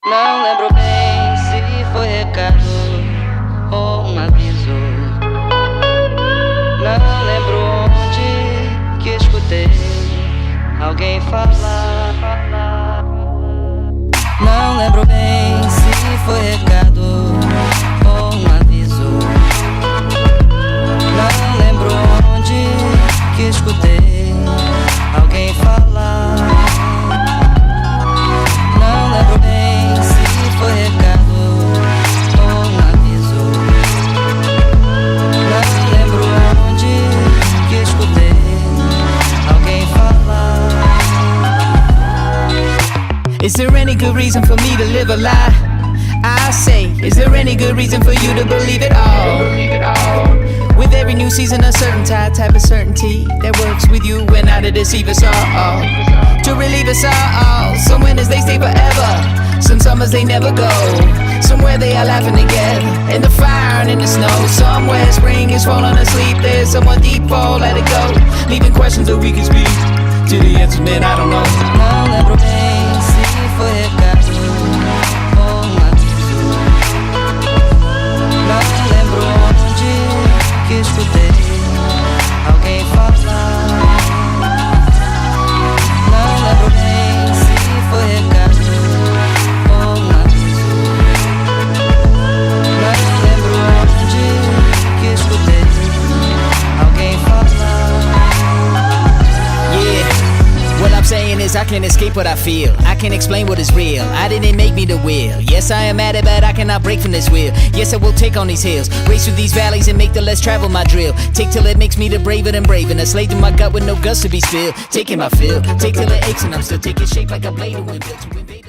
Não lembro bem se foi recado ou um aviso. Não lembro onde que escutei alguém falar. Não lembro bem se foi recado ou um aviso. Não lembro onde que escutei alguém falar. Não lembro bem se foi recado ou um aviso. Não lembro onde que escutei alguém falar. Is there any good reason for me to live a lie? I say, is there any good reason for you to believe it all? With every new season, a certain type of certainty that works with you and not to deceive us all, to relieve us all. Some winters they stay forever, some summers they never go. Somewhere they are laughing together, in the fire and in the snow. Somewhere spring is falling asleep, there's someone deep, oh let it go. Leaving questions that we can speak to the answers, man, I don't know. Não lembro bem se foi recado ou um aviso. Não lembro onde que escutei alguém falar. Não lembro bem se foi recado ou um aviso. Não lembro onde que escutei alguém falar. Yeah, what I'm saying is I can't escape what I feel. I can't explain what is real. I didn't make me the wheel. Yes, I am at it, but I cannot break from this wheel. Yes, I will take on these hills, race through these valleys and make the less travel my drill. Take till it makes me the braver than brave, and a slave to my gut with no guts to be still. Taking my fill, take till it aches and I'm still taking shape like a blade of wind built to invade.